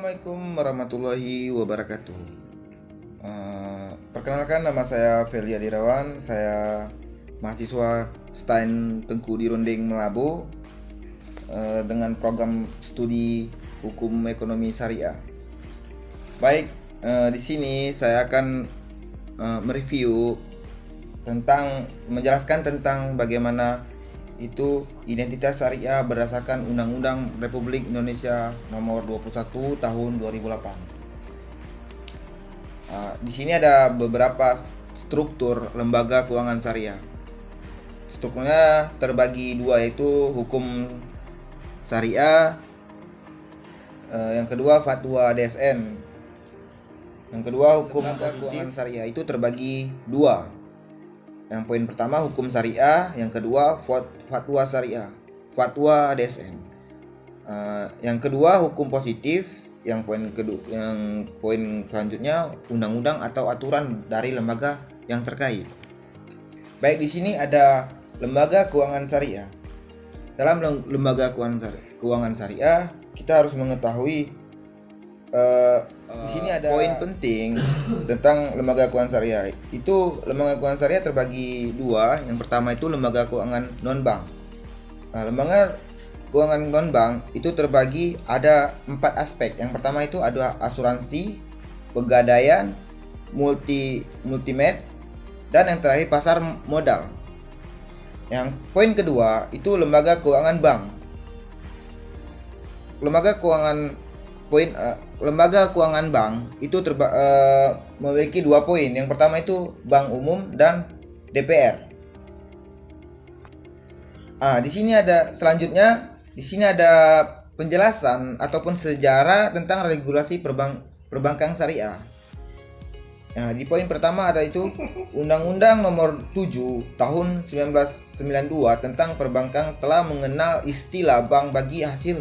Assalamualaikum warahmatullahi wabarakatuh. Perkenalkan, nama saya Felia Dirawan. Saya mahasiswa STAN Tengku di Runding Melabo dengan program studi Hukum Ekonomi Syariah. Baik, di sini saya akan mereview menjelaskan tentang bagaimana itu identitas syariah berdasarkan Undang-Undang Republik Indonesia Nomor 21 Tahun 2008. Di sini ada beberapa struktur lembaga keuangan syariah. Strukturnya terbagi dua, yaitu hukum syariah, yang kedua fatwa DSN, yang kedua hukum keuangan syariah. Itu terbagi dua. Yang poin pertama hukum syariah, yang kedua fatwa syariah, fatwa DSN. Yang kedua hukum positif, yang poin selanjutnya undang-undang atau aturan dari lembaga yang terkait. Baik, di sini ada lembaga keuangan syariah. Dalam lembaga keuangan syariah, kita harus mengetahui di sini ada poin penting tentang lembaga keuangan syariah. Itu lembaga keuangan syariah terbagi dua. Yang pertama itu lembaga keuangan non-bank. Lembaga keuangan non-bank itu terbagi ada 4 aspek. Yang pertama itu ada asuransi, pegadaian, multimed, dan yang terakhir pasar modal. Yang poin kedua itu lembaga keuangan bank. Lembaga keuangan bank itu memiliki 2 poin. Yang pertama itu bank umum dan DPR. Di sini ada penjelasan ataupun sejarah tentang regulasi perbankan syariah. Di poin pertama ada itu Undang-Undang Nomor 7 Tahun 1992 tentang perbankan telah mengenal istilah bank bagi hasil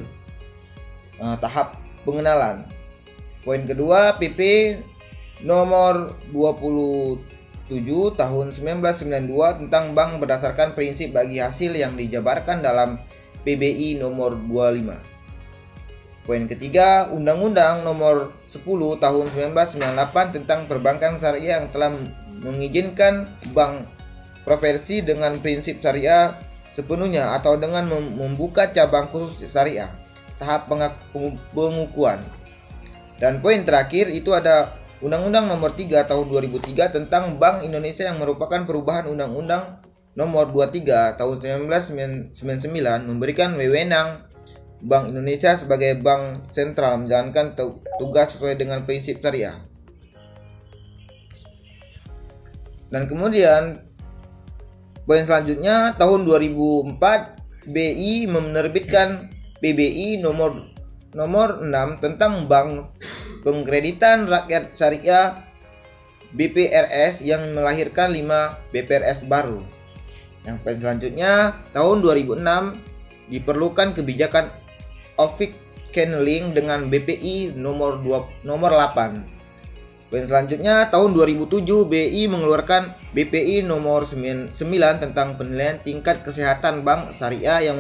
tahap pengenalan. Poin kedua, PP nomor 27 tahun 1992 tentang bank berdasarkan prinsip bagi hasil yang dijabarkan dalam PBI nomor 25. Poin ketiga, Undang-Undang nomor 10 tahun 1998 tentang perbankan syariah yang telah mengizinkan bank profesi dengan prinsip syariah sepenuhnya atau dengan membuka cabang khusus syariah. Tahap pengukuhan. Dan poin terakhir itu ada Undang-Undang Nomor 3 Tahun 2003 tentang Bank Indonesia yang merupakan perubahan Undang-Undang Nomor 23 Tahun 1999 memberikan wewenang Bank Indonesia sebagai bank sentral menjalankan tugas sesuai dengan prinsip syariah. Dan kemudian poin selanjutnya, tahun 2004 BI menerbitkan PBI nomor 6 tentang Bank Pengkreditan Rakyat Syariah BPRS yang melahirkan 5 BPRS baru. Yang poin selanjutnya, tahun 2006 diperlukan kebijakan Office Channeling dengan BPI nomor 8. Poin selanjutnya, tahun 2007 BI mengeluarkan BPI nomor 9 tentang penilaian tingkat kesehatan bank syariah yang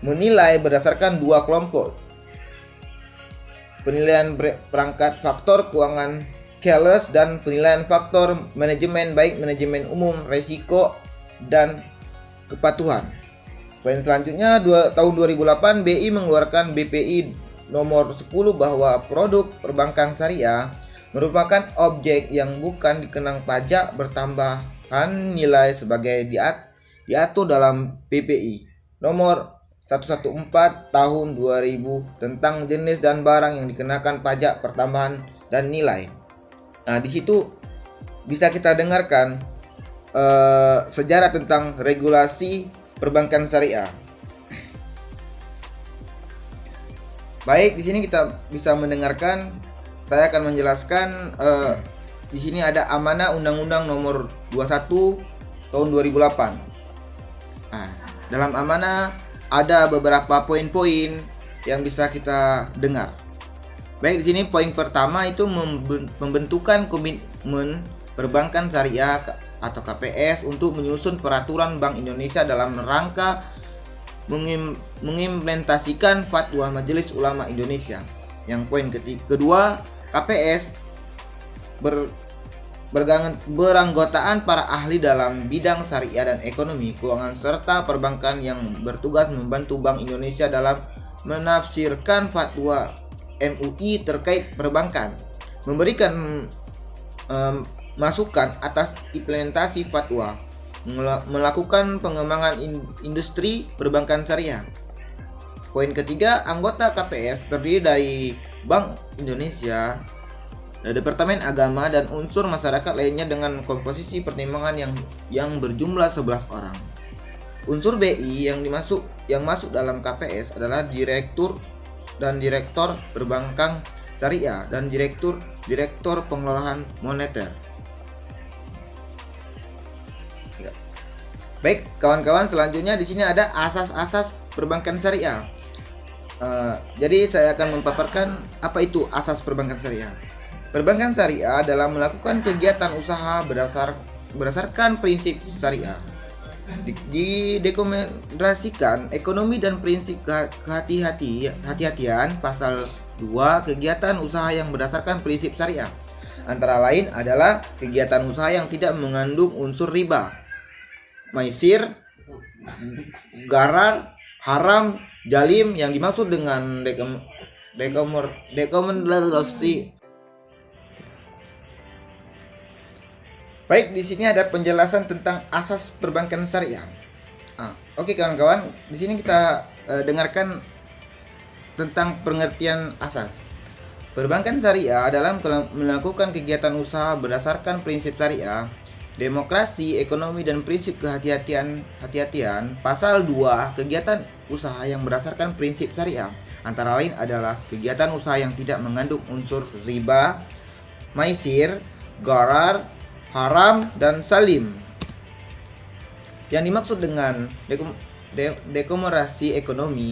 menilai berdasarkan 2 kelompok, penilaian perangkat faktor keuangan Keles dan penilaian faktor manajemen baik manajemen umum, resiko, dan kepatuhan. Poin selanjutnya, tahun 2008 BI mengeluarkan BPI nomor 10 bahwa produk perbankan syariah merupakan objek yang bukan dikenang pajak bertambahan nilai sebagai diatur dalam PPI nomor 114 tahun 2000 tentang jenis dan barang yang dikenakan pajak pertambahan dan nilai. Di situ bisa kita dengarkan sejarah tentang regulasi perbankan syariah. Baik, di sini kita bisa mendengarkan. Saya akan menjelaskan. Di sini ada amanah Undang-Undang Nomor 21 Tahun 2008. Dalam amanah ada beberapa poin-poin yang bisa kita dengar. Baik, di sini poin pertama itu pembentukan komitmen perbankan syariah atau KPS untuk menyusun peraturan Bank Indonesia dalam rangka mengimplementasikan fatwa Majelis Ulama Indonesia. Yang poin kedua, KPS beranggotaan para ahli dalam bidang syariah dan ekonomi keuangan serta perbankan yang bertugas membantu Bank Indonesia dalam menafsirkan fatwa MUI terkait perbankan, memberikan masukan atas implementasi fatwa, melakukan pengembangan industri perbankan syariah. Poin ketiga, anggota KPS terdiri dari Bank Indonesia, Departemen Agama, dan unsur masyarakat lainnya dengan komposisi pertimbangan yang berjumlah 11 orang. Unsur BI yang masuk dalam KPS adalah direktur dan direktor perbankan syariah dan direktur pengelolaan moneter. Baik, kawan-kawan, selanjutnya di sini ada asas-asas perbankan syariah. Jadi saya akan memaparkan apa itu asas perbankan syariah. Perbankan syariah adalah melakukan kegiatan usaha berdasarkan prinsip syariah. Direkomendasikan ekonomi dan prinsip kehati-hatian pasal 2 kegiatan usaha yang berdasarkan prinsip syariah. Antara lain adalah kegiatan usaha yang tidak mengandung unsur riba, maisir, gharar, haram, jalim. Yang dimaksud dengan rekomendasi. Baik, di sini ada penjelasan tentang asas perbankan syariah. Oke kawan-kawan, di sini kita dengarkan tentang pengertian asas. Perbankan syariah adalah melakukan kegiatan usaha berdasarkan prinsip syariah, demokrasi, ekonomi, dan prinsip kehati-hatian. Pasal 2 kegiatan usaha yang berdasarkan prinsip syariah antara lain adalah kegiatan usaha yang tidak mengandung unsur riba, maisir, gharar, haram, dan salim. Yang dimaksud dengan dekomodasi ekonomi